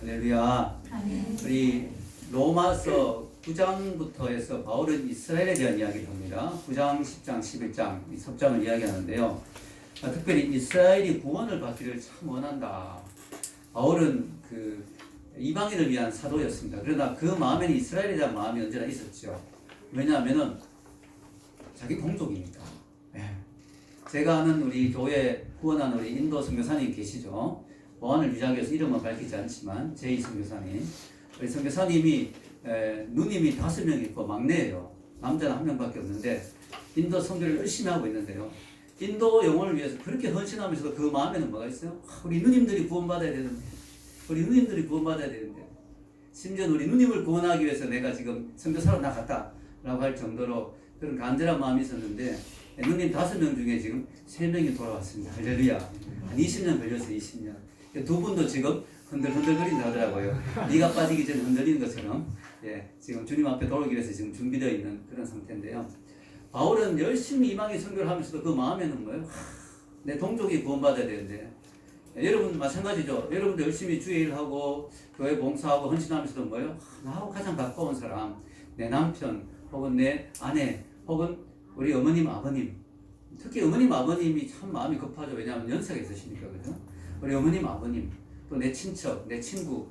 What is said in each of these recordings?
할렐루야. 아멘. 우리 로마서 9장부터 해서 바울은 이스라엘에 대한 이야기를 합니다. 9장, 10장, 11장 이 석장을 이야기하는데요. 특별히 이스라엘이 구원을 받기를 참 원한다. 바울은 그 이방인을 위한 사도였습니다. 그러나 그 마음에는 이스라엘에 대한 마음이 언제나 있었죠. 왜냐하면은 자기 동족이니까. 제가 아는 우리 교회 후원한 우리 인도 선교사님 계시죠. 보안을 유지하기 위해서 이름은 밝히지 않지만 제이 선교사님. 우리 선교사님이 누님이 5명 있고 막내예요. 남자는 1명밖에 없는데 인도 선교를 열심히 하고 있는데요. 인도 영혼을 위해서 그렇게 헌신하면서도 그 마음에는 뭐가 있어요? 우리 누님들이 구원받아야 되는데, 우리 누님들이 구원받아야 되는데, 심지어 우리 누님을 구원하기 위해서 내가 지금 선교사로 나갔다라고 할 정도로 그런 간절한 마음이 있었는데, 누님 5명 중에 지금 3명이 돌아왔습니다. 할렐루야. 한 20년 걸렸어요. 20년. 두 분도 지금 흔들흔들거린다 하더라고요. 네가 빠지기 전에 흔들리는 것처럼 지금 주님 앞에 돌아오기 위해서 지금 준비되어 있는 그런 상태인데요. 바울은 열심히 이방인 선교를 하면서도 그 마음에는 뭐예요? 내 동족이 구원받아야 되는데, 여러분 마찬가지죠. 여러분도 열심히 주의 일하고 교회 봉사하고 헌신하면서도 뭐예요? 나하고 가장 가까운 사람, 내 남편 혹은 내 아내 혹은 우리 어머님 아버님, 특히 어머님 아버님이 참 마음이 급하죠. 왜냐하면 연세가 있으시니까. 그죠? 우리 어머님 아버님, 또 내 친척, 내 친구,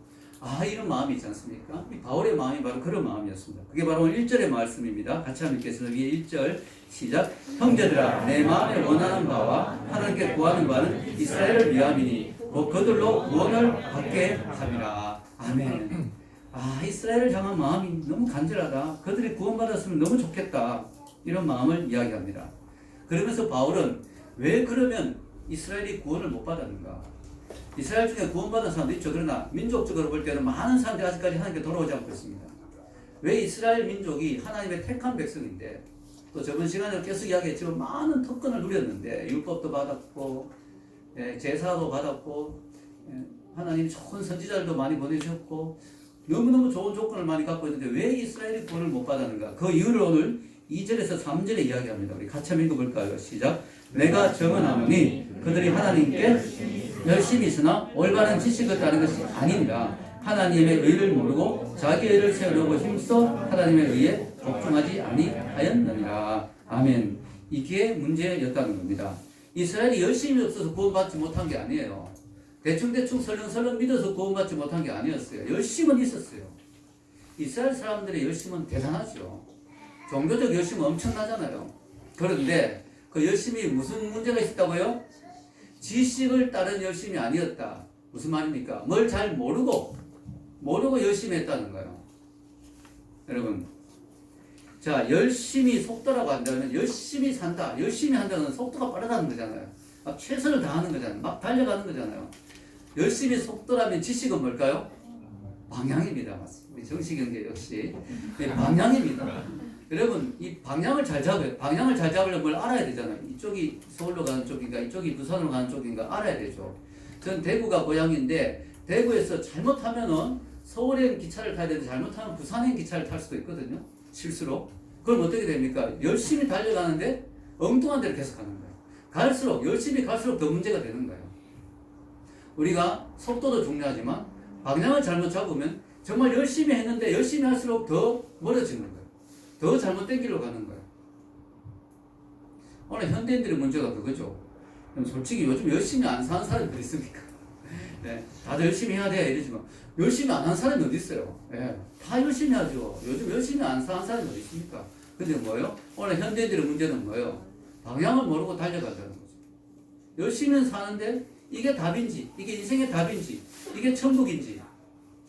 이런 마음이 있지 않습니까? 이 바울의 마음이 바로 그런 마음이었습니다. 그게 바로 1절의 말씀입니다. 같이 한번 읽겠습니다. 위에 1절 시작. 형제들아, 내 마음에 원하는 바와 하나님께 구하는 바는 이스라엘을 위함이니 곧 그들로 구원을 받게 함이라. 아멘. 이스라엘을 향한 마음이 너무 간절하다. 그들이 구원받았으면 너무 좋겠다. 이런 마음을 이야기합니다. 그러면서 바울은 왜 그러면 이스라엘이 구원을 못 받았는가? 이스라엘 중에 구원받은 사람도 있죠. 그러나 민족적으로 볼 때는 많은 사람들이 아직까지 하나님께 돌아오지 않고 있습니다. 왜 이스라엘 민족이 하나님의 택한 백성인데, 또 저번 시간에 계속 이야기했지만 많은 특권을 누렸는데, 율법도 받았고 제사도 받았고 하나님 좋은 선지자들도 많이 보내주셨고 너무너무 좋은 조건을 많이 갖고 있는데 왜 이스라엘이 구원을 못 받았는가? 그 이유를 오늘 2절에서 3절에 이야기합니다. 우리 같이 한번 읽어볼까요? 시작. 내가 정언하노니 그들이 하나님께 열심히 있으나 올바른 지식을 따른 것이 아닙니다. 하나님의 의를 모르고 자기 의를 세우려고 힘써 하나님의 의에 복종하지 아니하였느니라. 아멘. 이게 문제였다는 겁니다. 이스라엘이 열심히 없어서 구원받지 못한 게 아니에요. 대충대충 설렁설렁 믿어서 구원받지 못한 게 아니었어요. 열심은 있었어요. 이스라엘 사람들의 열심은 대단하죠. 종교적 열심은 엄청나잖아요. 그런데 그 열심이 무슨 문제가 있었다고요? 지식을 따른 열심이 아니었다. 무슨 말입니까? 뭘 잘 모르고 열심히 했다는 거예요. 여러분, 자, 열심히 속도라고 한다면 열심히 산다, 열심히 한다는 속도가 빠르다는 거잖아요. 막 최선을 다하는 거잖아요. 막 달려가는 거잖아요. 열심히 속도라면 지식은 뭘까요? 방향입니다. 맞습니다. 우리 정식경제 역시 방향입니다. 여러분, 이 방향을 잘 잡아요. 방향을 잘 잡으려면 뭘 알아야 되잖아요. 이쪽이 서울로 가는 쪽인가, 이쪽이 부산으로 가는 쪽인가 알아야 되죠. 전 대구가 고향인데 대구에서 잘못하면은 서울행 기차를 타야 되는데 잘못하면 부산행 기차를 탈 수도 있거든요. 실수로. 그럼 어떻게 됩니까? 열심히 달려가는데 엉뚱한 데를 계속 가는 거예요. 갈수록 열심히 갈수록 더 문제가 되는 거예요. 우리가 속도도 중요하지만 방향을 잘못 잡으면 정말 열심히 했는데 열심히 할수록 더 멀어지는 거예요. 더 잘못된 길로 가는 거예요. 오늘 현대인들의 문제가 그거죠. 솔직히 요즘 열심히 안 사는 사람이 어디 있습니까? 다들 열심히 해야 돼 이러지만 열심히 안 하는 사람이 어디 있어요? 다 열심히 하죠. 요즘 열심히 안 사는 사람이 어디 있습니까? 근데 뭐예요? 오늘 현대인들의 문제는 뭐예요? 방향을 모르고 달려간다는 거죠. 열심히는 사는데 이게 답인지, 이게 인생의 답인지, 이게 천국인지,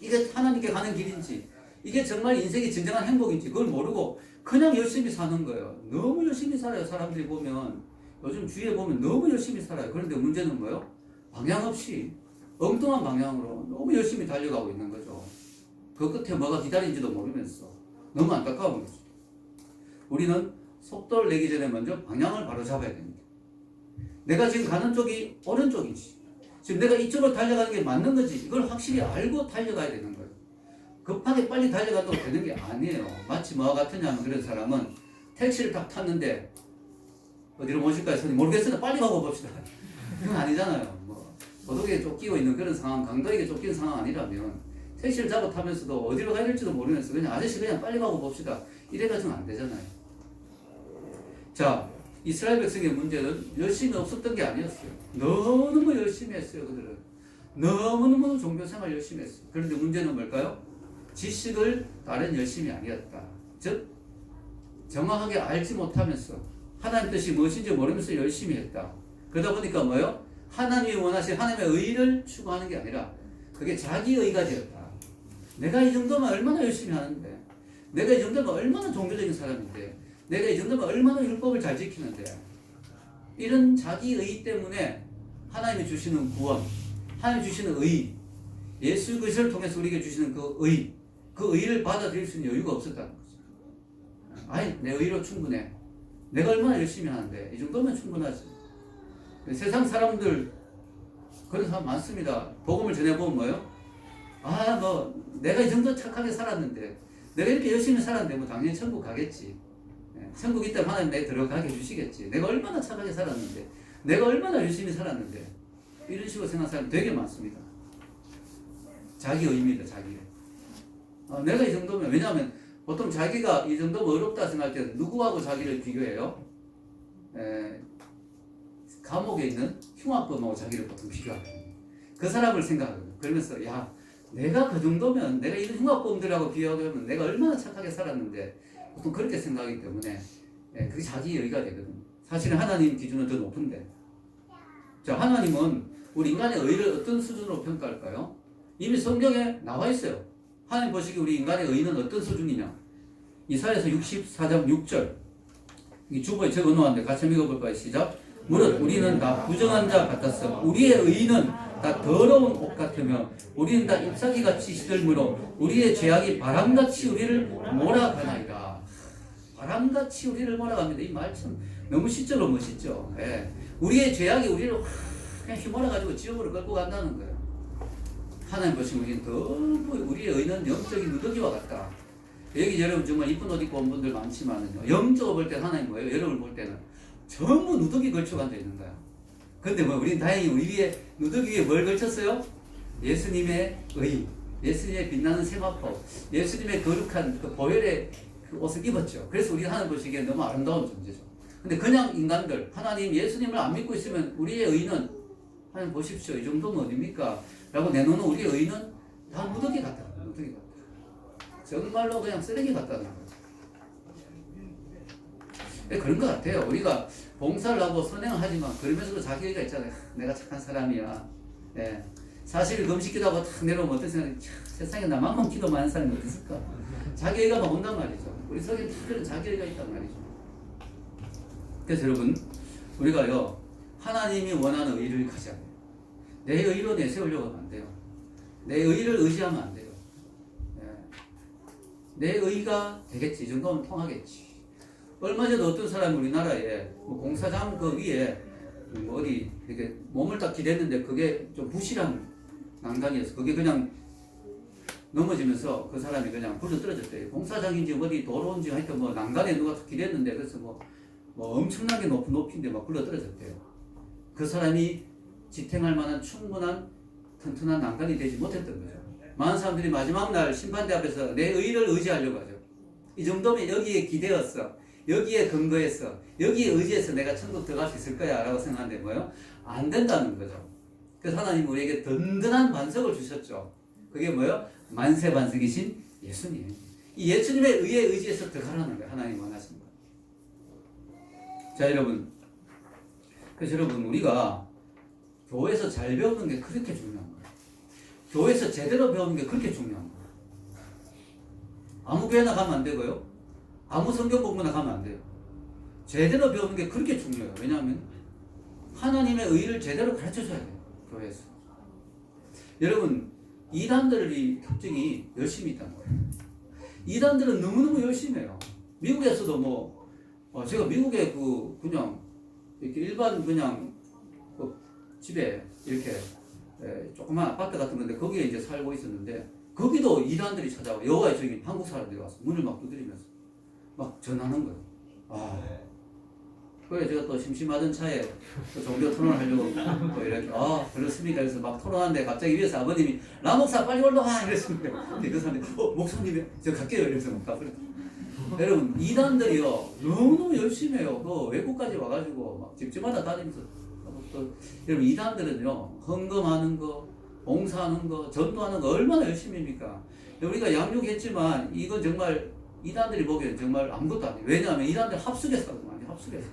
이게 하나님께 가는 길인지, 이게 정말 인생의 진정한 행복인지 그걸 모르고 그냥 열심히 사는 거예요. 너무 열심히 살아요. 사람들이 보면 요즘 주위에 보면 너무 열심히 살아요. 그런데 문제는 뭐예요? 방향 없이 엉뚱한 방향으로 너무 열심히 달려가고 있는 거죠. 그 끝에 뭐가 기다린지도 모르면서 너무 안타까운 거죠. 우리는 속도를 내기 전에 먼저 방향을 바로 잡아야 됩니다. 내가 지금 가는 쪽이 오른쪽인지, 지금 내가 이쪽으로 달려가는 게 맞는 건지 이걸 확실히 알고 달려가야 되는 거예요. 급하게 빨리 달려가도 되는 게 아니에요. 마치 뭐와 같으냐면 그런 사람은 택시를 딱 탔는데 어디로 모실까요? 선생님 모르겠으나 빨리 가고 봅시다. 그건 아니잖아요. 도덕에 쫓기고 있는 그런 상황, 강도에게 쫓기는 상황 아니라면 택시를 잡아 타면서도 어디로 가야 될지도 모르면서 그냥 아저씨 그냥 빨리 가고 봅시다. 이래가지고는 안 되잖아요. 자, 이스라엘 백성의 문제는 열심이 없었던 게 아니었어요. 너무너무 열심히 했어요. 그들은 너무너무 종교생활 열심히 했어요. 그런데 문제는 뭘까요? 지식을 다른 열심이 아니었다. 즉 정확하게 알지 못하면서 하나님 뜻이 무엇인지 모르면서 열심히 했다. 그러다 보니까 뭐요? 하나님이 원하신 하나님의 의를 추구하는 게 아니라 그게 자기 의가 되었다. 내가 이 정도면 얼마나 열심히 하는데, 내가 이 정도면 얼마나 종교적인 사람인데, 내가 이 정도면 얼마나 율법을 잘 지키는데, 이런 자기 의 때문에 하나님이 주시는 구원, 하나님이 주시는 의, 예수 그리스도를 통해서 우리에게 주시는 그 의를 받아들일 수 있는 여유가 없었다는 거죠. 아니, 내 의로 충분해. 내가 얼마나 열심히 하는데 이 정도면 충분하지. 세상 사람들 그런 사람 많습니다. 복음을 전해보면 뭐예요? 아, 뭐 내가 이 정도 착하게 살았는데, 내가 이렇게 열심히 살았는데 뭐 당연히 천국 가겠지. 천국 있다면 하나님 내가 들어가게 해주시겠지. 내가 얼마나 착하게 살았는데, 내가 얼마나 열심히 살았는데, 이런 식으로 생각하는 사람 되게 많습니다. 자기 의입니다. 자기 의. 내가 이 정도면, 왜냐하면 보통 자기가 이 정도면 어렵다 생각할 때 누구하고 자기를 비교해요? 감옥에 있는 흉악범하고 자기를 보통 비교합니다. 그 사람을 생각하거든요. 그러면서 야, 내가 그 정도면, 내가 이런 흉악범들하고 비교하면 내가 얼마나 착하게 살았는데, 보통 그렇게 생각하기 때문에 그게 자기 의가 되거든요. 사실은 하나님 기준은 더 높은데, 자, 하나님은 우리 인간의 의를 어떤 수준으로 평가할까요? 이미 성경에 나와 있어요. 하나님 보시기에 우리 인간의 의는 어떤 수준이냐? 이사야서 64장 6절, 이 주보에 적어 놓았는데 같이 읽어볼까요? 시작. 무릇 우리는 다 부정한 자 같았어. 우리의 의는 다 더러운 옷 같으며 우리는 다 잎사귀같이 시들므로 우리의 죄악이 바람같이 우리를 몰아가나이다. 바람같이 우리를 몰아갑니다. 이 말 참 너무 시적으로 멋있죠. 예. 우리의 죄악이 우리를 그냥 휘몰아가지고 지옥으로 끌고 간다는 거예요. 하나님 보시면 우리는 너무, 우리의 의는 영적인 누더기와 같다. 여기 여러분 정말 이쁜 옷 입고 온 분들 많지만은요, 영적으로 볼 때 하나님 뭐예요? 여러분을 볼 때는 전부 누더기 걸쳐 앉아 있는 거야. 근데 뭐 우리는 다행히 우리 위에, 누더기 위에 뭘 걸쳤어요? 예수님의 의, 예수님의 빛나는 세마포, 예수님의 거룩한 그 보혈의 그 옷을 입었죠. 그래서 우리 하나님 보시기에 너무 아름다운 존재죠. 근데 그냥 인간들, 하나님, 예수님을 안 믿고 있으면 우리의 의는, 하나님 보십시오, 이 정도면 어딥니까? 라고 내놓는 우리의 의는 다 누더기 같다. 누더기 같다. 정말로 그냥 쓰레기 같다는 거예요. 그런 것 같아요. 우리가 봉사를 하고 선행을 하지만 그러면서도 자기 의가 있잖아요. 내가 착한 사람이야. 네. 사실 금식기도 하고 탁 내려오면 어떤 생각이, 세상에 나만큼 기도 많은 사람이 어디 있을까? 자기 의가 막 온단 말이죠. 우리 속에 특별한 자기 의가 있단 말이죠. 그래서 여러분, 우리가요, 하나님이 원하는 의를 가져야 돼요. 내 의로 내세우려고 하면 안 돼요. 내 의를 의지하면 안 돼요. 네. 내 의가 되겠지. 이 정도면 통하겠지. 얼마 전에 어떤 사람이 우리나라에 뭐 공사장 그 위에 뭐 어디 이렇게 몸을 딱 기댔는데 그게 좀 부실한 난간이어서 그게 그냥 넘어지면서 그 사람이 그냥 불러 떨어졌대요. 공사장인지 어디 도로인지 하여튼 뭐 난간에 누가 기댔는데 그래서 뭐 엄청나게 높은 높이인데 막 굴러 떨어졌대요. 그 사람이 지탱할 만한 충분한 튼튼한 난간이 되지 못했던 거죠. 많은 사람들이 마지막 날 심판대 앞에서 내 의를 의지하려고 하죠. 이 정도면 여기에 기대었어. 여기에 근거해서, 여기에 의지해서 내가 천국 들어갈 수 있을 거야 라고 생각하는데 뭐요? 안 된다는 거죠. 그래서 하나님 우리에게 든든한 반석을 주셨죠. 그게 뭐요? 만세 반석이신 예수님. 이 예수님의 의에 의지해서 들어가라는 거예요. 하나님 원하시는 거. 자, 여러분. 그래서 여러분, 우리가 교회에서 잘 배우는 게 그렇게 중요한 거예요. 교회에서 제대로 배우는 게 그렇게 중요한 거예요. 아무 교회나 가면 안 되고요. 아무 성경 공부나 가면 안 돼요. 제대로 배우는 게 그렇게 중요해요. 왜냐하면 하나님의 의를 제대로 가르쳐줘야 돼요. 교회에서. 여러분, 이단들의 특징이 열심히 있다는 거예요. 이단들은 너무너무 열심히 해요. 미국에서도 제가 미국에 그냥 이렇게 일반 그냥 집에 이렇게 조그만 아파트 같은 건데 거기에 이제 살고 있었는데 거기도 이단들이 찾아와. 여호와의 증인 한국 사람들이 와서 문을 막 두드리면서 막 전하는 거예요. 그래 제가 또 심심하던 차에 또 종교 토론을 하려고 또 이렇게 그렇습니까? 그래서 막 토론하는데 갑자기 위에서 아버님이 라 목사 빨리 올라와 이랬습니다. 그 사람이 목사님이 저 갈게요 이러면서 막 가버렸. 여러분 이단들이요 너무 열심히 해요. 그 외국까지 와가지고 막 집집마다 다니면서 또 여러분 이단들은요 헌금하는 거, 봉사하는 거, 전도하는 거 얼마나 열심히 합니까? 우리가 양육했지만 이건 정말 이단들이 보기엔 정말 아무것도 아니에요. 왜냐하면 이단들 합숙해서 많이 합숙해서.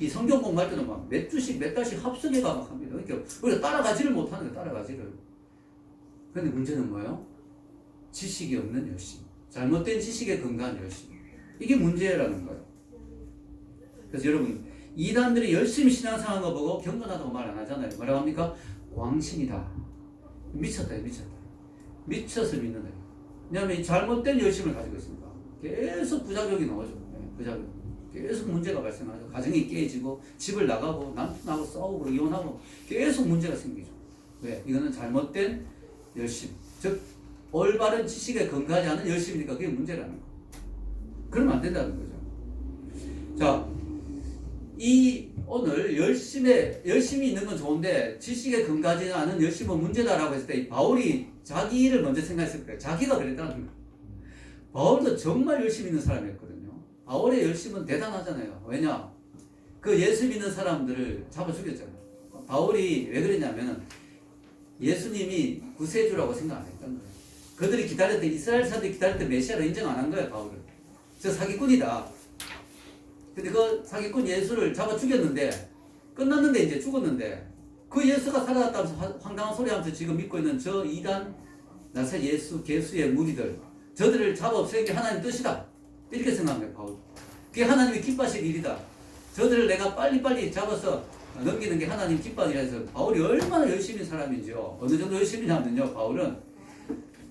이 성경 공부할 때도 막 몇 주씩 몇 달씩 합숙해가 막 합니다. 그러니까 우리가 따라가지를 못하는 거예요. 따라가지를. 그런데 문제는 뭐예요? 지식이 없는 열심. 잘못된 지식에 근거한 열심. 이게 문제라는 거예요. 그래서 여러분 이단들이 열심히 신앙생활한 거 보고 경건하다고 말 안 하잖아요. 뭐라고 합니까? 광신이다. 미쳤다. 미쳐서 믿는다. 왜냐하면 잘못된 열심을 가지고 있습니다. 계속 부작용이 나오죠. 부작용. 계속 문제가 발생하죠. 가정이 깨지고 집을 나가고 남편하고 싸우고 이혼하고 계속 문제가 생기죠. 왜? 이거는 잘못된 열심. 즉 올바른 지식에 근거하지 않은 열심이니까 그게 문제라는 거. 그러면 안 된다는 거죠. 자, 오늘 열심히 있는 건 좋은데 지식에 근거하지 않은 열심은 문제다라고 했을 때 바울이 자기를 먼저 생각했을 거예요. 자기가 그랬다는 거예요. 바울도 정말 열심히 있는 사람이었거든요. 바울의 열심은 대단하잖아요. 왜냐? 그 예수 믿는 사람들을 잡아 죽였잖아요. 바울이 왜 그랬냐면 예수님이 구세주라고 생각 안 했던 거예요. 그들이 기다릴 때 이스라엘 사람들이 기다릴 때 메시아를 인정 안 한 거예요. 바울을. 저 사기꾼이다. 근데 그 사기꾼 예수를 잡아 죽였는데 끝났는데 이제 죽었는데 그 예수가 살아났다면서 황당한 소리 하면서 지금 믿고 있는 저 이단 나사 예수 개수의 무리들 저들을 잡아 없애는 게 하나님 뜻이다. 이렇게 생각해요. 바울. 그게 하나님이 기뻐하실 일이다. 저들을 내가 빨리빨리 잡아서 넘기는 게 하나님 기뻐하는 일이라서 바울이 얼마나 열심히 사람인지요. 어느 정도 열심히냐면요. 바울은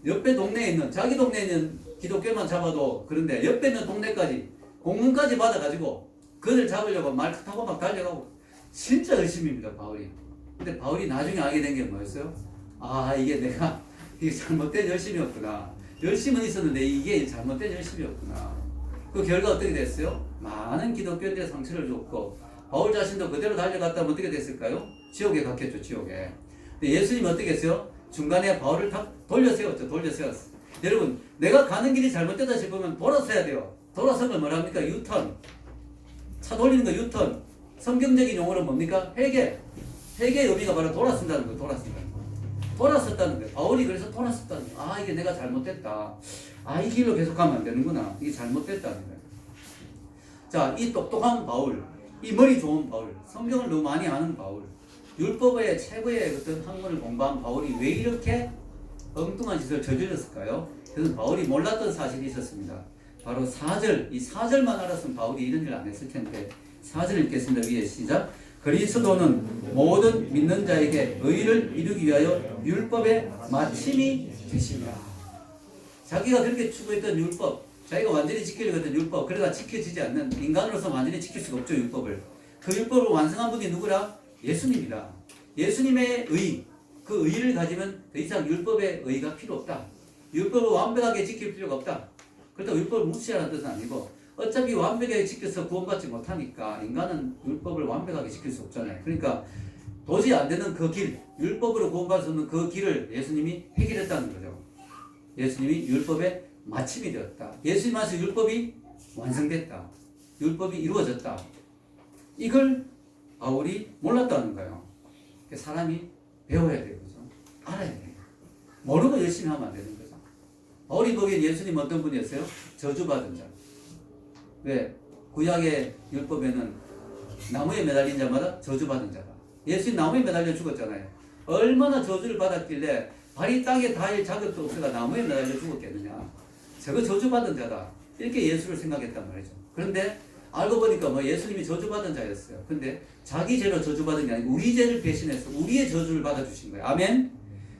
옆에 동네에 있는 자기 동네에 있는 기독교만 잡아도 그런데 옆에 있는 동네까지 공문까지 받아가지고 그들 잡으려고 말 타고 막 달려가고 진짜 열심히입니다. 바울이. 근데 바울이 나중에 알게 된 게 뭐였어요? 이게 잘못된 열심이었구나. 열심은 있었는데 이게 잘못된 열심이었구나. 그 결과 어떻게 됐어요? 많은 기독교인들의 상처를 줬고 바울 자신도 그대로 달려갔다면 어떻게 됐을까요? 지옥에 갔겠죠. 지옥에. 근데 예수님이 어떻게 했어요? 중간에 바울을 다 돌려세웠죠. 여러분 내가 가는 길이 잘못되다 싶으면 돌아서야 돼요. 돌아서면 뭐랍니까? 유턴. 차 돌리는 거 유턴. 성경적인 용어로 뭡니까? 회개의 의미가 바로 돌아선다는 거예요. 돌아섰다는 거예요. 바울이 그래서 돌아섰다는 거예요. 이게 내가 잘못됐다. 이 길로 계속 가면 안 되는구나. 이게 잘못됐다는 거예요. 자, 이 똑똑한 바울, 이 머리 좋은 바울, 성경을 너무 많이 아는 바울, 율법의 최고의 어떤 학문을 공부한 바울이 왜 이렇게 엉뚱한 짓을 저질렀을까요? 그래서 바울이 몰랐던 사실이 있었습니다. 바로 4절, 이 4절만 알았으면 바울이 이런 일을 안 했을 텐데 4절 읽겠습니다. 위에 시작. 그리스도는 모든 믿는 자에게 의를 이루기 위하여 율법의 마침이 되시니라. 자기가 그렇게 추구했던 율법, 자기가 완전히 지키려고 했던 율법, 그러다 지켜지지 않는 인간으로서 완전히 지킬 수가 없죠. 율법을. 그 율법을 완성한 분이 누구라? 예수님이다. 예수님의 의, 그 의를 가지면 더 이상 율법의 의가 필요 없다. 율법을 완벽하게 지킬 필요가 없다. 그렇다고 율법을 무시하라는 뜻은 아니고 어차피 완벽하게 지켜서 구원받지 못하니까 인간은 율법을 완벽하게 지킬 수 없잖아요. 그러니까 도저히 안 되는 그 길, 율법으로 구원받을 수 없는 그 길을 예수님이 해결했다는 거죠. 예수님이 율법의 마침이 되었다. 예수님 안에서 율법이 완성됐다. 율법이 이루어졌다. 이걸 바울이 몰랐다는 거예요. 사람이 배워야 되는 거죠. 알아야 돼요. 모르고 열심히 하면 안 되는 거죠. 바울이 보기엔 예수님 어떤 분이었어요? 저주받은 자. 왜? 구약의 율법에는 나무에 매달린 자마다 저주받은 자다. 예수님 나무에 매달려 죽었잖아요. 얼마나 저주를 받았길래 발이 땅에 닿을 자격도 없어가 나무에 매달려 죽었겠느냐. 저거 저주받은 자다. 이렇게 예수를 생각했단 말이죠. 그런데 알고 보니까 예수님이 저주받은 자였어요. 근데 자기 죄로 저주받은 게 아니고 우리 죄를 대신해서 우리의 저주를 받아주신 거예요. 아멘?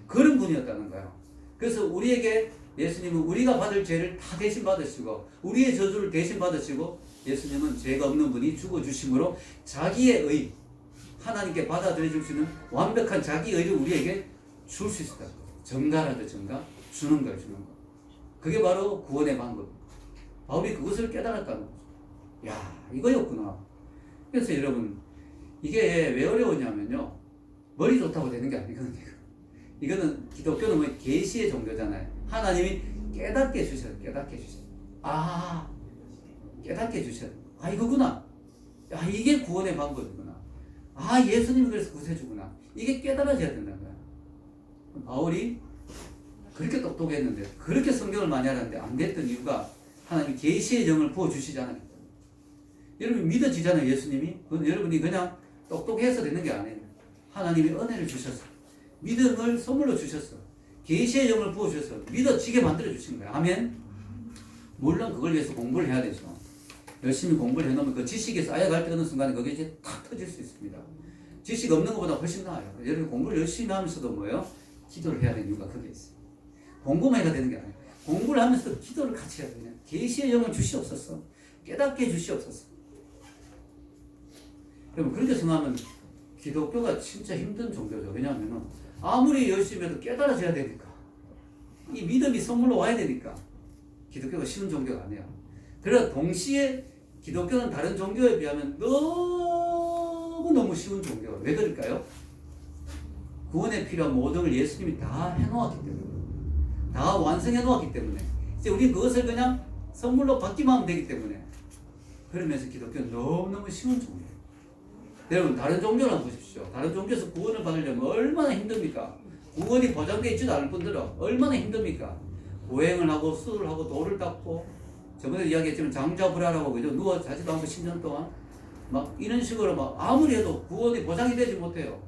그런 분이었다는 거예요. 그래서 우리에게 예수님은 우리가 받을 죄를 다 대신 받으시고 우리의 저주를 대신 받으시고 예수님은 죄가 없는 분이 죽어주심으로 자기의 의, 하나님께 받아들여 줄 수 있는 완벽한 자기 의를 우리에게 줄 수 있었다. 정가라도 정가, 주는 걸 주는 거. 그게 바로 구원의 방법. 바울이 그것을 깨달았다는 거죠. 야, 이거였구나. 그래서 여러분 이게 왜 어려우냐면요. 머리 좋다고 되는 게 아니거든요. 이거는 기독교는 뭐 계시의 종교잖아요. 하나님이 깨닫게 주셔요. 깨닫게 주셔요. 아, 깨닫게 주셔요. 아, 이거구나. 아, 이게 구원의 방법이구나. 아, 예수님이 그래서 구세주구나. 이게 깨달아져야 된다는 거야. 바울이 그렇게 똑똑했는데 그렇게 성경을 많이 알았는데 안 됐던 이유가 하나님이 계시의 영을 부어주시지 않았기 때문에. 여러분 믿어지잖아요. 예수님이. 여러분이 그냥 똑똑해서 되는 게 아니에요. 하나님이 은혜를 주셨어. 믿음을 선물로 주셨어. 계시의 영을 부어주셔서 믿어지게 만들어 주신 거예요. 아멘. 물론 그걸 위해서 공부를 해야 되죠. 열심히 공부를 해놓으면 그 지식이 쌓여갈 때 어느 순간에 그게 이제 탁 터질 수 있습니다. 지식 없는 것보다 훨씬 나아요. 여러분 공부를 열심히 하면서도 뭐예요? 기도를 해야 되는 이유가 그게 있어요. 공부만 해야 되는 게 아니에요. 공부를 하면서 기도를 같이 해야 돼요. 계시의 영을 주시옵소서. 깨닫게 주시옵소서. 여러분 그렇게 생각하면 기독교가 진짜 힘든 종교죠. 왜냐하면 아무리 열심히 해도 깨달아져야 되니까. 이 믿음이 선물로 와야 되니까. 기독교가 쉬운 종교가 아니에요. 그래서 동시에 기독교는 다른 종교에 비하면 너무너무 쉬운 종교예요. 왜 그럴까요? 구원에 필요한 모든 걸 예수님이 다 해놓았기 때문에. 다 완성해 놓았기 때문에. 이제 우리 그것을 그냥 선물로 받기만 하면 되기 때문에. 그러면서 기독교는 너무너무 쉬운 종교예요. 여러분 다른 종교를 한번 보십시오. 다른 종교에서 구원을 받으려면 얼마나 힘듭니까? 구원이 보장되어 있지도 않을 뿐더러 얼마나 힘듭니까? 고행을 하고 수를 하고 돌을 닦고 저번에 이야기했지만 장자불화라고 그죠? 누워 자지도 않고 10년 동안 막 이런 식으로 막 아무리 해도 구원이 보장이 되지 못해요.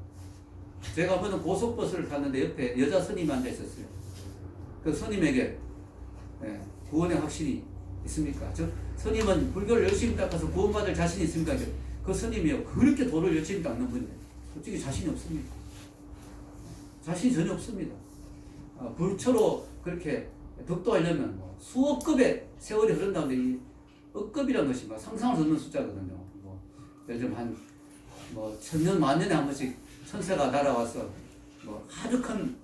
제가 한번 고속버스를 탔는데 옆에 여자 스님이 앉아 있었어요. 그 스님에게 구원의 확신이 있습니까? 저 스님은 불교를 열심히 닦아서 구원받을 자신이 있습니까? 그 스님이요. 그렇게 돌을 열심히 닦는 분이에요. 솔직히 자신이 없습니다. 자신이 전혀 없습니다. 불초로 그렇게 덕도하려면 뭐 수억 급의 세월이 흐른 다음에 이 억급이라는 것이 막 상상할 수 없는 숫자거든요. 뭐 요즘 한 뭐 천년 만년에 한 번씩 천사가 날아와서 뭐 아주 큰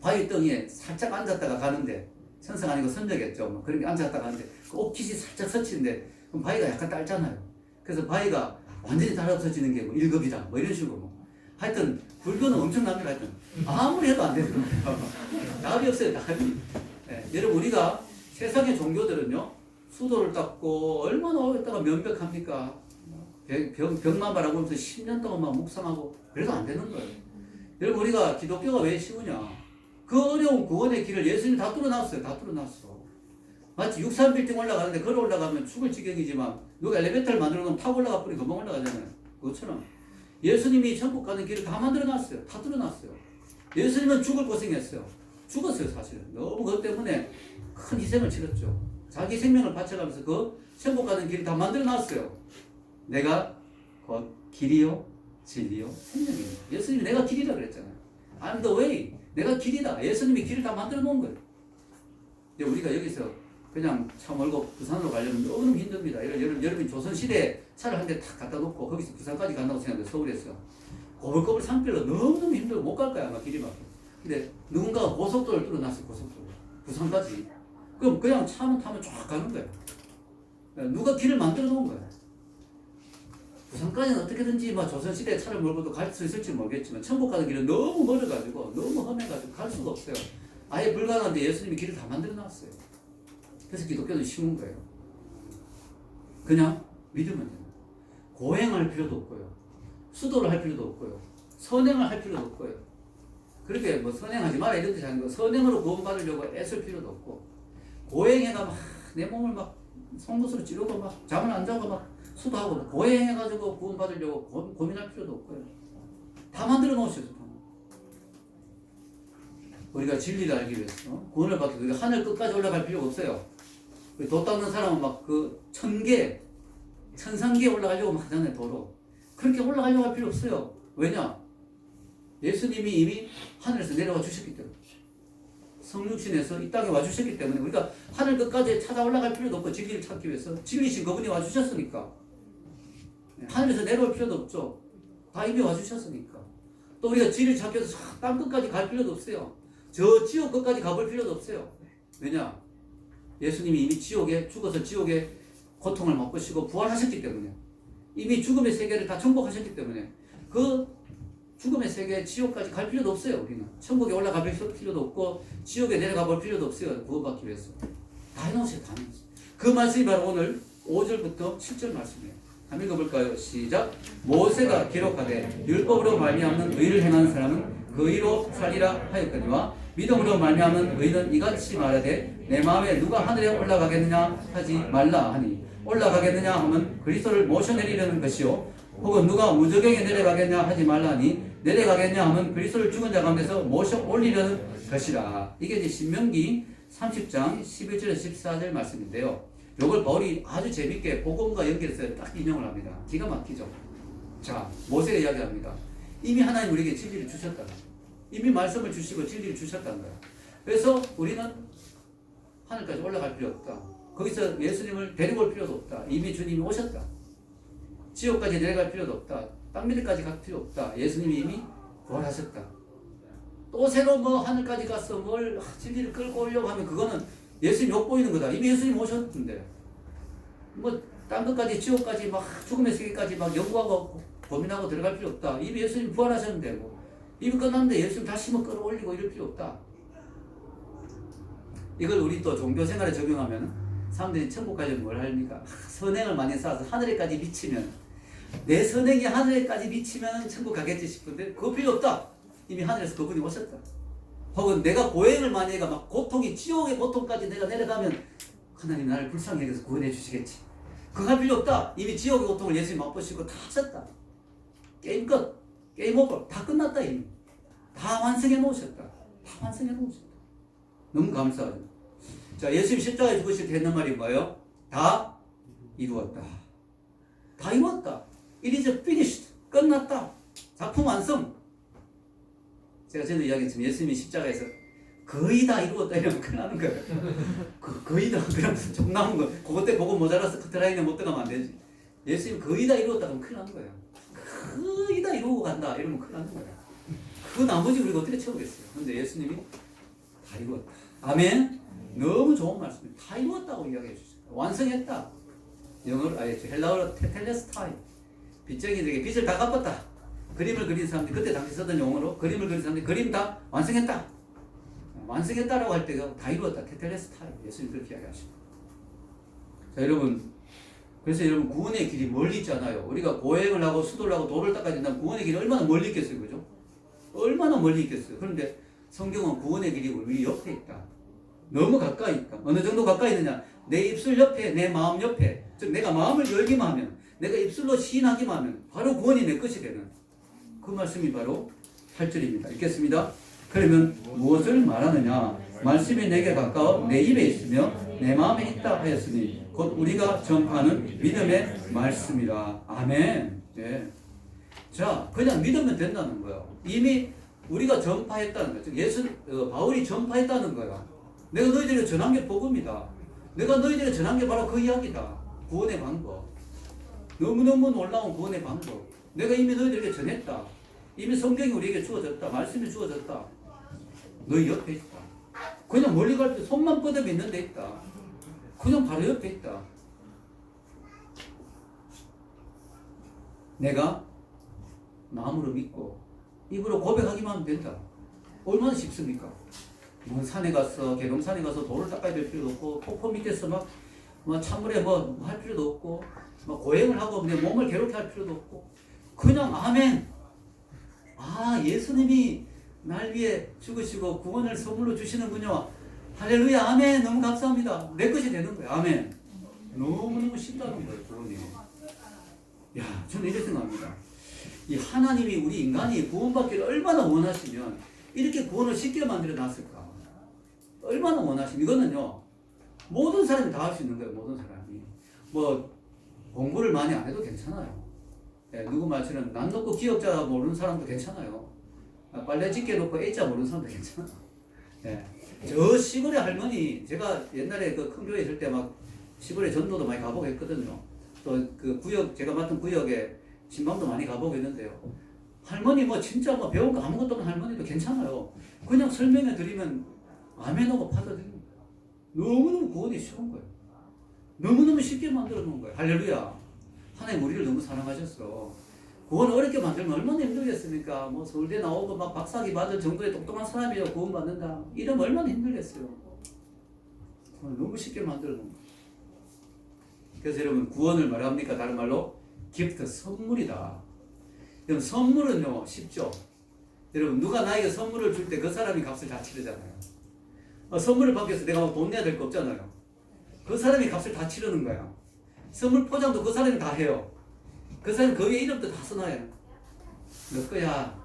바위 덩이에 살짝 앉았다가 가는데 천사가 아니고 선적이었죠. 뭐 그런 게 앉았다가 가는데 그 옷깃이 살짝 스치는데 그럼 바위가 약간 짧잖아요. 그래서 바위가 완전히 달아서지는 게 뭐 1급이다 뭐 이런 식으로 뭐. 하여튼 불교는 엄청납니다. 하여튼 아무리 해도 안 되는 거예요. 답이 없어요. 답이. 네. 여러분 우리가 세상의 종교들은요 수도를 닦고 얼마나 오랫동안 면벽합니까? 병만 바라고 하면서 10년 동안 막 묵상하고 그래도 안 되는 거예요. 여러분 우리가 기독교가 왜 쉬우냐? 그 어려운 구원의 길을 예수님이 다 뚫어놨어요. 다 뚫어놨어. 마치 63빌딩 올라가는데 걸어 올라가면 죽을 지경이지만 누가 엘리베이터를 만들어 놓으면 타고 올라가 버리면 금방 올라가잖아요. 그것처럼 예수님이 천국 가는 길을 다 만들어놨어요. 다 뚫어놨어요. 예수님은 죽을 고생했어요. 죽었어요 사실은. 너무 그것 때문에 큰 희생을 치렀죠. 자기 생명을 바쳐가면서 그 천국 가는 길을 다 만들어놨어요. 내가 곧 길이요 진리요 생명입니다. 예수님이 내가 길이라 그랬잖아요. I'm the way. 내가 길이다. 예수님이 길을 다 만들어 놓은 거예요. 근데 우리가 여기서 그냥 차 몰고 부산으로 가려면 너무 힘듭니다. 여러분이 조선시대에 차를 한 대 탁 갖다 놓고 거기서 부산까지 간다고 생각해요. 서울에서. 꼬불꼬불 산길로 너무너무 힘들고 못 갈 거야 아마 길이 막혀. 근데 누군가가 고속도로를 뚫어놨어요. 고속도로. 부산까지. 그럼 그냥 차만 타면 쫙 가는 거예요. 누가 길을 만들어 놓은 거예요. 부산까지는 어떻게든지 막 조선시대에 차를 몰고도 갈 수 있을지 모르겠지만 천국 가는 길은 너무 멀어가지고 너무 험해가지고 갈 수가 없어요. 아예 불가능한데 예수님이 길을 다 만들어 놨어요. 그래서 기독교는 쉬운 거예요. 그냥 믿으면 돼요. 고행할 필요도 없고요. 수도를 할 필요도 없고요. 선행을 할 필요도 없고요. 그렇게 뭐 선행하지 마라 이런 뜻이 아니고 선행으로 구원받으려고 애쓸 필요도 없고 고행해가 막 내 몸을 막 송곳으로 찌르고 막 잠을 안 자고 막 수도하고 고행해가지고 구원받으려고 고민할 필요도 없고요. 다 만들어 놓으셨어요. 우리가 진리를 알기 위해서 구원을 받기 위해서 하늘 끝까지 올라갈 필요가 없어요. 도 닦는 사람은 막 그 1000개, 1000상계에 올라가려고 막 하잖아요. 도로. 그렇게 올라가려고 할 필요 없어요. 왜냐? 예수님이 이미 하늘에서 내려와 주셨기 때문에. 성육신에서 이 땅에 와 주셨기 때문에 우리가 하늘 끝까지 찾아 올라갈 필요도 없고 진리를 찾기 위해서 진리신 그분이 와 주셨으니까. 하늘에서 내려올 필요도 없죠. 다 이미 와 주셨으니까. 또 우리가 진리를 찾기 위해서 땅 끝까지 갈 필요도 없어요. 저 지옥 끝까지 가볼 필요도 없어요. 왜냐? 예수님이 이미 지옥에 죽어서 지옥의 고통을 맛보시고 부활하셨기 때문에 이미 죽음의 세계를 다 정복하셨기 때문에 그 죽음의 세계 지옥까지 갈 필요도 없어요. 우리는 천국에 올라가 볼 필요도 없고 지옥에 내려가 볼 필요도 없어요. 구원받기 위해서 다 해놓으세요. 다 해놓으세요. 그 말씀이 바로 오늘 5절부터 7절 말씀이에요. 한번 읽어볼까요? 시작. 모세가 기록하되 율법으로 말미암는 의를 행하는 사람은 그 의로 살리라 하였거니와 믿음으로 말미암는 의는 이같이 말하되 내 마음에 누가 하늘에 올라가겠느냐 하지 말라 하니 올라가겠느냐 하면 그리스도를 모셔내리려는 것이요 혹은 누가 무저갱에 내려가겠냐 하지 말라 하니 내려가겠냐 하면 그리스도를 죽은 자 가운데서 모셔 올리려는 것이라. 이게 이제 신명기 30장 11절 14절 말씀인데요. 이걸 바울이 아주 재밌게 복음과 연결해서 딱 인용을 합니다. 기가 막히죠. 자, 모세가 이야기합니다. 이미 하나님 우리에게 진리를 주셨다. 이미 말씀을 주시고 진리를 주셨다는 거야. 그래서 우리는 하늘까지 올라갈 필요 없다. 거기서 예수님을 데리고 올 필요도 없다. 이미 주님이 오셨다. 지옥까지 내려갈 필요도 없다. 땅 밑에까지 갈 필요 없다. 예수님이 이미 부활하셨다. 또 새로 뭐 하늘까지 가서 뭘 진리를 끌고 오려고 하면 그거는 예수님 욕보이는 거다. 이미 예수님 오셨는데 뭐 딴 것까지 지옥까지 막 죽음의 세계까지 막 연구하고 고민하고 들어갈 필요 없다. 이미 예수님 부활하셨는데 뭐 이미 끝났는데 예수님 다시 뭐 끌어올리고 이럴 필요 없다. 이걸 우리 또 종교 생활에 적용하면 사람들이 천국 가려면 뭘 합니까? 선행을 많이 쌓아서 하늘에까지 미치면 내 선행이 하늘에까지 미치면 천국 가겠지 싶은데 그거 필요 없다. 이미 하늘에서 그분이 오셨다. 혹은 내가 고행을 많이 해가 막 고통이 지옥의 고통까지 내가 내려가면 하나님 나를 불쌍히 여겨서 구원해 주시겠지. 그거 할 필요 없다. 이미 지옥의 고통을 예수님 맛보시고 다 하셨다. 게임 끝. 게임 오버. 다 끝났다 이미. 다 완성해 놓으셨다. 다 완성해 놓으셨다. 너무 감사하죠. 자, 예수님 십자가에 죽으실 때 했는 말이 뭐예요? 다 이루었다. 다 이루었다. It is finished. 끝났다. 작품 완성. 제가 전에 이야기했지만 예수님이 십자가에서 거의 다 이루었다 이러면 큰일 나는 거예요. 거의 다 그냥 좀 남은 거. 그것 때 보고 모자라서 커트라인에 못 들어가면 안 되지. 예수님 거의 다 이루었다 그러면 큰일 나는 거예요. 거의 다 이루고 간다 이러면 큰일 나는 거예요. 그 나머지 우리가 어떻게 채우겠어요. 근데 예수님이 다 이루었다. 아멘. 너무 좋은 말씀이에요. 다 이루었다고 이야기해 주셨어요. 완성했다. 영어로 헬라어로 테텔레스타이. 빚쟁이들에게 빚을 다 갚았다. 그림을 그린 사람들이 그때 당시 쓰던 용어로 그림을 그린 사람들이 그림 다 완성했다. 완성했다라고 할 때가 다 이루었다. 테텔레스타이. 예수님 그렇게 이야기하십니다. 자, 여러분. 그래서 여러분 구원의 길이 멀리 있잖아요. 우리가 고행을 하고 수도를 하고 도를 닦아야 된다면 구원의 길이 얼마나 멀리 있겠어요. 그죠? 얼마나 멀리 있겠어요. 그런데 성경은 구원의 길이 우리 옆에 있다. 너무 가까이 있다. 어느 정도 가까이 있느냐? 내 입술 옆에, 내 마음 옆에. 즉 내가 마음을 열기만 하면, 내가 입술로 시인하기만 하면 바로 구원이 내 것이 되는 그 말씀이 바로 8절입니다. 읽겠습니다. 그러면 무엇을 말하느냐? 말씀이 내게 가까워 내 입에 있으며 내 마음에 있다 하였으니 곧 우리가 전파하는 믿음의 말씀이라. 아멘. 네. 자, 그냥 믿으면 된다는 거예요. 이미 우리가 전파했다는 거예요. 즉 바울이 전파했다는 거예요. 내가 너희들에게 전한 게 복음이다. 내가 너희들에게 전한 게 바로 그 이야기다. 구원의 방법. 너무너무 놀라운 구원의 방법. 내가 이미 너희들에게 전했다. 이미 성경이 우리에게 주어졌다. 말씀이 주어졌다. 너희 옆에 있다. 그냥 멀리 갈 때 손만 뻗어 있는 데 있다. 그냥 바로 옆에 있다. 내가 마음으로 믿고 입으로 고백하기만 하면 된다. 얼마나 쉽습니까? 뭐 산에 가서 계룡산에 가서 돌을 닦아야 될 필요도 없고 폭포 밑에서 막 찬물에 뭐 할 필요도 없고 막 고행을 하고 내 몸을 괴롭게 할 필요도 없고 그냥 아멘. 아, 예수님이 날 위해 죽으시고 구원을 선물로 주시는군요. 할렐루야, 아멘. 너무 감사합니다. 내 것이 되는 거예요. 아멘. 너무너무 쉽다는 거예요, 구원이. 야, 저는 이렇게 생각합니다. 이 하나님이 우리 인간이 구원받기를 얼마나 원하시면 이렇게 구원을 쉽게 만들어 놨을까? 얼마나 원하시면 이거는요, 모든 사람이 다 할 수 있는 거예요, 모든 사람이. 뭐, 공부를 많이 안 해도 괜찮아요. 예, 누구 말처럼 난 놓고 기억자 모르는 사람도 괜찮아요. 빨래 집게 놓고 A자 모르는 사람도 괜찮아요. 예. 저 시골의 할머니, 제가 옛날에 그 큰 교회 있을 때 막 시골에 전도도 많이 가보고 했거든요. 또 그 구역, 제가 맡은 구역에 신방도 많이 가보고 했는데요. 할머니 뭐 진짜 뭐 배운 거 아무것도 없는 할머니도 괜찮아요. 그냥 설명해 드리면 아멘하고 받아들입니다. 너무너무 구원이 쉬운 거예요. 너무너무 쉽게 만들어 놓은 거예요. 할렐루야. 하나님 우리를 너무 사랑하셨어. 구원 어렵게 만들면 얼마나 힘들겠습니까? 뭐 서울대 나오고 막 박사학위 받을 정도의 똑똑한 사람이야 구원 받는다. 이러면 얼마나 힘들겠어요. 너무 쉽게 만들어 놓은 거예요. 그래서 여러분 구원을 말합니까? 다른 말로 기프트, 선물이다. 여러분 선물은요 쉽죠. 여러분 누가 나에게 선물을 줄 때 그 사람이 값을 다 치르잖아요. 선물을 받기 위해서 내가 돈 내야 될 거 없잖아요. 그 사람이 값을 다 치르는 거야. 선물 포장도 그 사람이 다 해요. 그 사람이 그 위에 이름도 다 써놔요. 너 거야.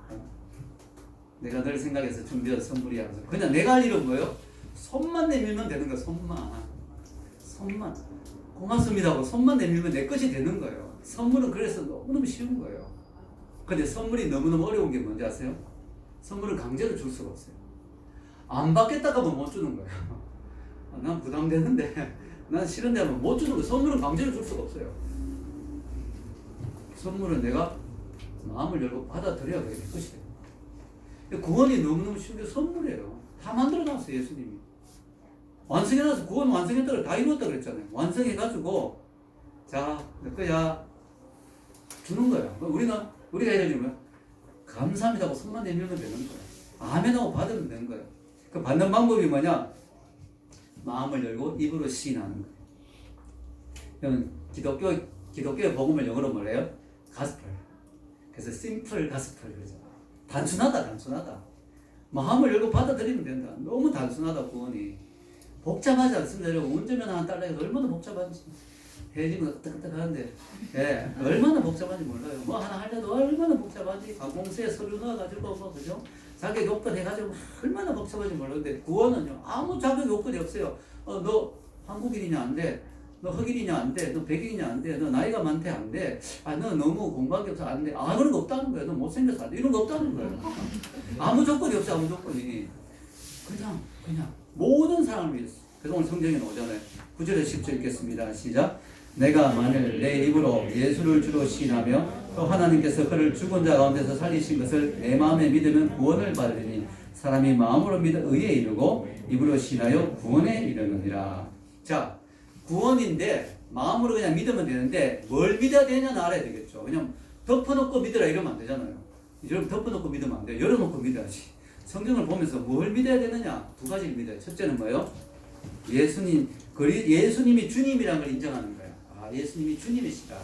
내가 널 생각해서 준비한 선물이야. 그냥 내가 할 일은 뭐예요? 손만 내밀면 되는 거야. 손만. 고맙습니다 하고 손만 내밀면 내 것이 되는 거예요. 선물은 그래서 너무너무 쉬운 거예요. 근데 선물이 너무너무 어려운 게 뭔지 아세요? 선물은 강제로 줄 수가 없어요. 안 받겠다고 하면 못 주는 거예요. 난 부담되는데 난 싫은데 하면 못 주는 거예요. 선물은 강제로 줄 수가 없어요. 선물은 내가 마음을 열고 받아들여야 내 것이 돼요. 구원이 너무너무 쉬운 게 선물이에요. 다 만들어놨어요. 예수님이. 완성해놔서 구원 완성했다고 다 이루었다고 그랬잖아요. 완성해가지고 자, 내 거야 주는 거야. 우리가 해야 되는 거야. 감사합니다 하고 손만 내밀면 되는 거야. 아멘 하고 받으면 되는 거야. 그 받는 방법이 뭐냐? 마음을 열고 입으로 시인하는 거예요. 기독교의 복음을 영어로 뭐래요? 가스펠. 그래서 심플 가스펠 그러죠. 단순하다. 마음을 열고 받아들이면 된다. 너무 단순하다 구원이. 복잡하지 않습니다. 여러분 운전면허 한 달러에 얼마나 복잡한지. 해지면 뜨끈뜨끈한데 얼마나 복잡한지 몰라요. 뭐 하나 하려도 얼마나 복잡한지. 관공서에 서류 넣어가지고 뭐 그죠? 자격 요건 해가지고 얼마나 복잡한지 몰라요. 근데 구원은요 아무 자격 요건이 없어요. 너 한국인이냐 안 돼. 너 흑인이냐 안 돼. 너 백인이냐 안 돼. 너 나이가 많대 안 돼. 너 너무 공부한 게 없어 안 돼. 그런 거 없다는 거예요. 너 못생겨서 안 돼. 이런 거 없다는 거예요. 아무 조건이 없어. 아무 조건이. 그냥 모든 사람을 위해서. 그래서 오늘 성경에 나오잖아요. 9절에 10절 읽겠습니다. 시작. 내가 만일 내 입으로 예수를 주로 시인하며 또 하나님께서 그를 죽은 자 가운데서 살리신 것을 내 마음에 믿으면 구원을 받으리니 사람이 마음으로 믿어 의에 이르고 입으로 시인하여 구원에 이르느니라. 자, 구원인데 마음으로 그냥 믿으면 되는데 뭘 믿어야 되냐는 알아야 되겠죠. 왜냐면 덮어놓고 믿으라 이러면 안 되잖아요. 여러분 덮어놓고 믿으면 안 돼요. 열어놓고 믿어야지. 성경을 보면서 뭘 믿어야 되느냐? 두 가지를 믿어요. 첫째는 뭐예요? 예수님이 주님이라는 걸 인정하는 거예요. 예수님이 주님이시다.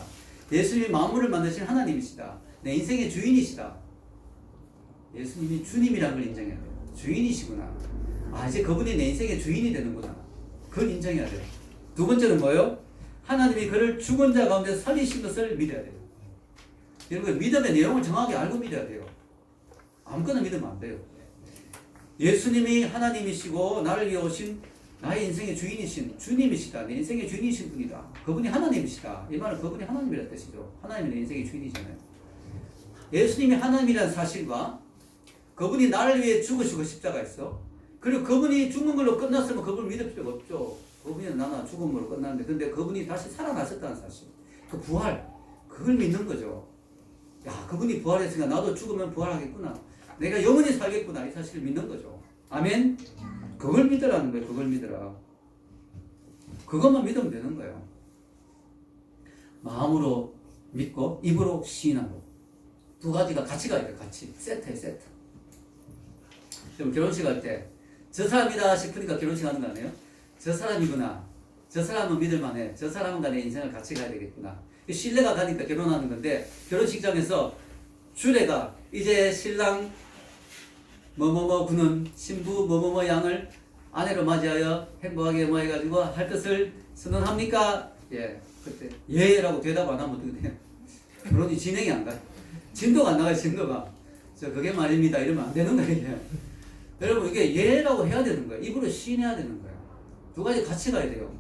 예수님이 만물을 만드신 하나님이시다. 내 인생의 주인이시다. 예수님이 주님이라는 걸 인정해야 돼요. 주인이시구나. 이제 그분이 내 인생의 주인이 되는구나. 그걸 인정해야 돼요. 두 번째는 뭐예요? 하나님이 그를 죽은 자 가운데 살리신 것을 믿어야 돼요. 여러분 믿음의 내용을 정확하게 알고 믿어야 돼요. 아무거나 믿으면 안 돼요. 예수님이 하나님이시고 나를 위해 오신 나의 인생의 주인이신 주님이시다. 내 인생의 주인이신 분이다. 그분이 하나님이시다. 이 말은 그분이 하나님이라는 뜻이죠. 하나님이 내 인생의 주인이잖아요. 예수님이 하나님이라는 사실과 그분이 나를 위해 죽으시고 십자가했어. 그리고 그분이 죽는 걸로 끝났으면 그분을 믿을 필요가 없죠. 그분이 나나 죽은 걸로 끝났는데 근데 그분이 다시 살아나셨다는 사실. 그 부활. 그걸 믿는 거죠. 그분이 부활했으니까 나도 죽으면 부활하겠구나. 내가 영원히 살겠구나. 이 사실을 믿는 거죠. 아멘. 그걸 믿으라는 거예요. 그걸 믿으라. 그것만 믿으면 되는 거예요. 마음으로 믿고 입으로 시인하고 두 가지가 같이 가야 돼요. 같이. 세트에 세트. 좀 결혼식 할 때 저 사람이다 싶으니까 결혼식 하는 거 아니에요? 저 사람이구나. 저 사람은 믿을만해. 저 사람과 내 인생을 같이 가야 되겠구나. 신뢰가 가니까 결혼하는 건데 결혼식장에서 주례가 이제 신랑 뭐뭐뭐 군은 신부 뭐뭐뭐 양을 아내로 맞이하여 행복하게 뭐 해가지고 할 것을 선언합니까? 그때 예라고 대답 안 하면 어떻게 돼요? 결혼이 진행이 안 가요. 진도가 안 나가요. 진도가. 그게 말입니다. 이러면 안 되는 거예요. 여러분 이게 예라고 해야 되는 거예요. 입으로 시인해야 되는 거예요. 두 가지 같이 가야 돼요.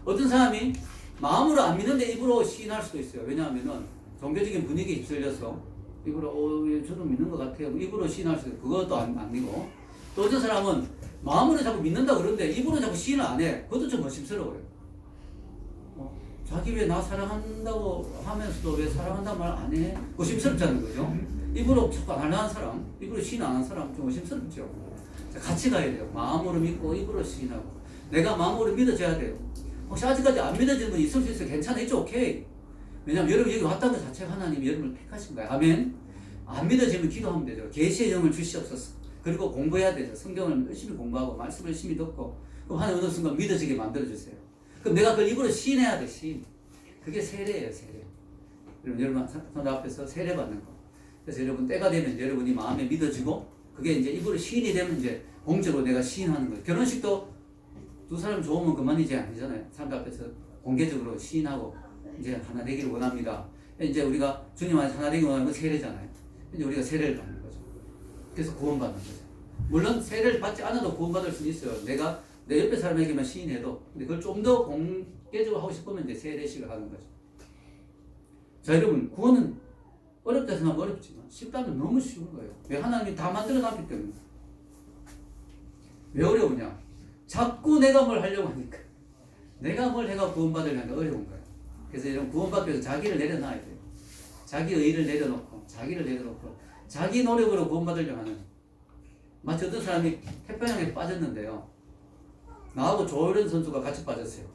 어떤 사람이 마음으로 안 믿는데 입으로 시인할 수도 있어요. 왜냐하면은 종교적인 분위기에 휩쓸려서 입으로 저도 믿는 것 같아요. 입으로 시인할 수 있어요. 그것도 안 믿고. 또 어떤 사람은 마음으로 자꾸 믿는다 그러는데 입으로 자꾸 시인을 안 해. 그것도 좀 의심스러워요. 자기 왜 나 사랑한다고 하면서도 왜 사랑한다는 말 안 해? 의심스럽잖아요. 그죠? 입으로 자꾸 안 하는 사람, 입으로 시인 안 하는 사람 좀 의심스럽죠. 같이 가야 돼요. 마음으로 믿고 입으로 시인하고. 내가 마음으로 믿어져야 돼요. 혹시 아직까지 안 믿어지는 분 있을 수 있어요. 괜찮아. 이제 오케이. 왜냐하면 여러분 여기 왔다는 것 자체가 하나님이 여러분을 택하신 거예요. 아멘. 안 믿어지면 기도하면 되죠. 계시의 영을 주시옵소서. 그리고 공부해야 되죠. 성경을 열심히 공부하고 말씀을 열심히 듣고 그럼 하나님 어느 순간 믿어지게 만들어주세요. 그럼 내가 그걸 입으로 시인해야 돼. 시인. 그게 세례예요. 세례. 여러분 성도 앞에서 세례 받는 거. 그래서 여러분 때가 되면 여러분이 마음에 믿어지고 그게 이제 입으로 시인이 되면 이제 공적으로 내가 시인하는 거예요. 결혼식도 두 사람 좋으면 그만이지 아니잖아요. 사람들 앞에서 공개적으로 시인하고 이제 하나 되기를 원합니다. 이제 우리가 주님 안에서 하나 되기를 원하는 건 세례잖아요. 이제 우리가 세례를 받는 거죠. 그래서 구원받는 거죠. 물론 세례를 받지 않아도 구원받을 수는 있어요. 내가 내 옆에 사람에게만 시인해도. 근데 그걸 좀 더 공개적으로 하고 싶으면 이제 세례식을 하는 거죠. 자, 여러분, 구원은 어렵다 생각하면 어렵지만 쉽다면 너무 쉬운 거예요. 왜? 하나님이 다 만들어 놨기 때문에. 왜 어려우냐? 자꾸 내가 뭘 하려고 하니까. 내가 뭘 해가 구원받으려니까 어려운 거예요. 그래서 여러분, 구원받기 위해서 자기를 내려놔야 돼요. 자기 의의를 내려놓고, 자기를 내려놓고, 자기 노력으로 구원받으려고 하는. 마치 어떤 사람이 태평양에 빠졌는데요. 나하고 조호련 선수가 같이 빠졌어요.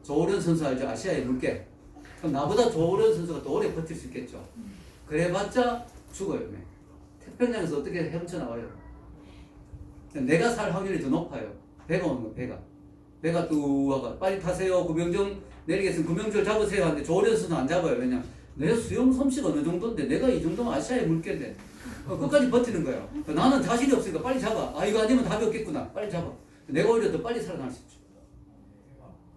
조호련 선수 알죠? 아시아의 물개. 그럼 나보다 조호련 선수가 더 오래 버틸 수 있겠죠. 그래봤자 죽어요. 태평양에서 어떻게 헤엄쳐나와요? 내가 살 확률이 더 높아요. 배가 오는 거, 배가. 배가 뚝 와가 빨리 타세요. 구명정 내리겠으면 구명줄 잡으세요. 하는데 조호련 선수는 안 잡아요. 왜냐? 내 수영 솜씨가 어느 정도인데 내가 이 정도면 아시아의 물개인데 끝까지 버티는 거예요. 나는 자신이 없으니까 빨리 잡아. 아, 이거 아니면 답이 없겠구나. 빨리 잡아. 내가 오히려 더 빨리 살아날 수 있죠.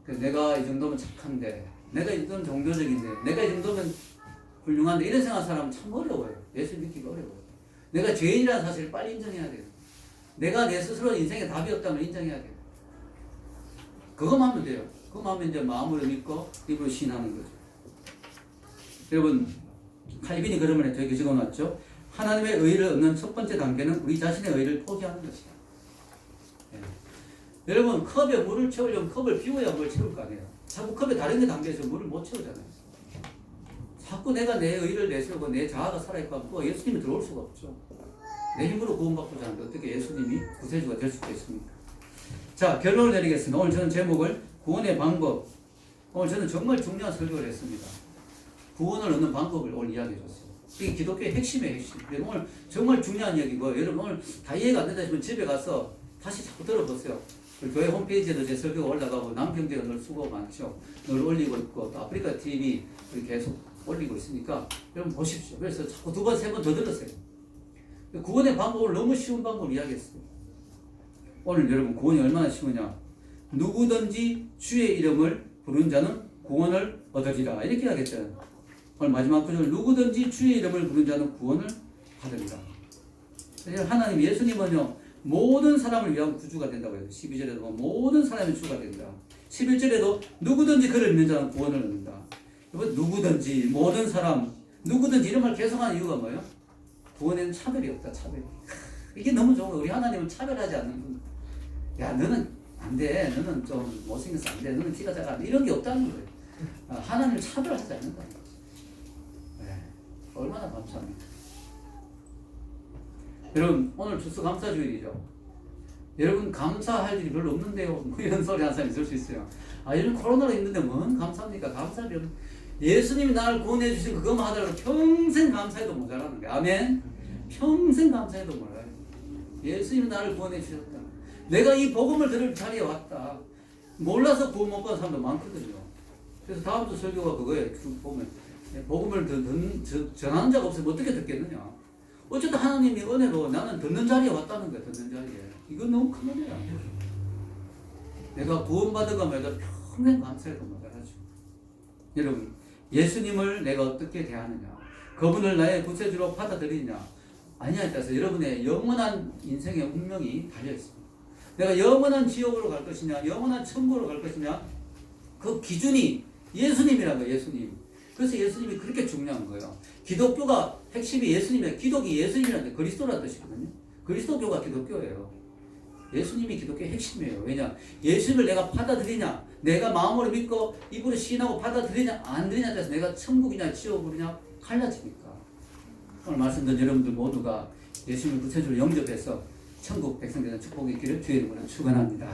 그래서 내가 이 정도면 착한데, 내가 이 정도면 종교적인데, 내가 이 정도면 훌륭한데, 이런 생각하는 사람은 참 어려워요. 예수 믿기가 어려워요. 내가 죄인이라는 사실을 빨리 인정해야 돼요. 내가 내 스스로 인생에 답이 없다는 걸 인정해야 돼요. 그거만 하면 돼요. 그거만 하면 이제 마음으로 믿고 입으로 신하는 거죠. 여러분, 칼빈이 그런 말에 저에게 적어놨죠. 하나님의 의를 얻는 첫 번째 단계는 우리 자신의 의를 포기하는 것이다. 여러분, 컵에 물을 채우려면 컵을 비워야 뭘 채울 거 아니에요. 자꾸 컵에 다른 게 담겨서 물을 못 채우잖아요. 자꾸 내가 내 의를 내세우고 내 자아가 살아있고 하면 예수님이 들어올 수가 없죠. 내 힘으로 구원받고자 하는데 어떻게 예수님이 구세주가 될 수가 있습니까? 자, 결론을 내리겠습니다. 오늘 저는 제목을 구원의 방법. 오늘 저는 정말 중요한 설교를 했습니다. 구원을 얻는 방법을 오늘 이야기해 줬어요. 이게 기독교의 핵심이에요, 핵심. 오늘 정말 중요한 이야기고, 여러분 오늘 다 이해가 안 된다 싶으면 집에 가서 다시 자꾸 들어보세요. 교회 홈페이지에도 제 설교가 올라가고 남경제가 늘 수고가 많죠. 늘 올리고 있고 또 아프리카 TV 계속 올리고 있으니까 여러분 보십시오. 그래서 자꾸 두 번, 세 번 더 들으세요. 구원의 방법을 너무 쉬운 방법을 이야기했어요. 오늘 여러분 구원이 얼마나 쉬우냐. 누구든지 주의 이름을 부르는 자는 구원을 얻으리라. 이렇게 이야기했잖아요. 오늘 마지막 구절 누구든지 주의 이름을 부르는 자는 구원을 받으리라. 하나님 예수님은요. 모든 사람을 위한 구주가 된다고 해요. 12절에도 모든 사람의 주가 된다. 11절에도 누구든지 그를 믿는 자는 구원을 얻는다. 누구든지 모든 사람 누구든지 이런 말 계속하는 이유가 뭐예요? 구원에는 차별이 없다. 차별이. 이게 너무 좋은 거예요. 우리 하나님은 차별하지 않는 분. 야 너는 안 돼. 너는 좀 못생겨서 안 돼. 너는 키가 작아. 이런 게 없다는 거예요. 하나님은 차별하지 않는다는 거죠. 네. 얼마나 감사합니까? 여러분 오늘 추수감사주일이죠. 여러분 감사할 일이 별로 없는데요. 뭐 이런 소리 하는 사람이 있을 수 있어요. 아 요즘 코로나로 힘든데 뭔 감사합니까? 감사할 일 없는 예수님이 나를 구원해 주신 그것만 하더라도 평생 감사해도 모자라는 거예요. 아멘. 평생 감사해도 모자라요. 예수님이 나를 구원해 주셨다. 내가 이 복음을 들을 자리에 왔다. 몰라서 구원 못 받은 사람도 많거든요. 그래서 다음 주 설교가 그거예요. 쭉 보면 복음을 전하는 자가 없으면 어떻게 듣겠느냐. 어쨌든 하나님이 은혜로 나는 듣는 자리에 왔다는 거야. 듣는 자리에. 이건 너무 큰 은혜야. 내가 구원받은가 말다 평생 감사해도 모자라죠. 여러분 예수님을 내가 어떻게 대하느냐. 그분을 나의 구세주로 받아들이냐. 아니냐에 따라서 여러분의 영원한 인생의 운명이 달려있습니다. 내가 영원한 지옥으로 갈 것이냐 영원한 천국으로 갈 것이냐 그 기준이 예수님이라는 거예요. 예수님. 그래서 예수님이 그렇게 중요한 거예요. 기독교가 핵심이 예수님이에요. 기독이 예수님이라는 그리스도라는 뜻이거든요. 그리스도교가 기독교예요. 예수님이 기독교의 핵심이에요. 왜냐? 예수님을 내가 받아들이냐, 내가 마음으로 믿고 입으로 시인하고 받아들이냐, 안 들이냐에 따라서 내가 천국이냐 지옥이냐 갈라지니까. 오늘 말씀드린 여러분들 모두가 예수님을 구세주로 영접해서 천국 백성 되는 축복의 길을 주의 이름으로 축원합니다.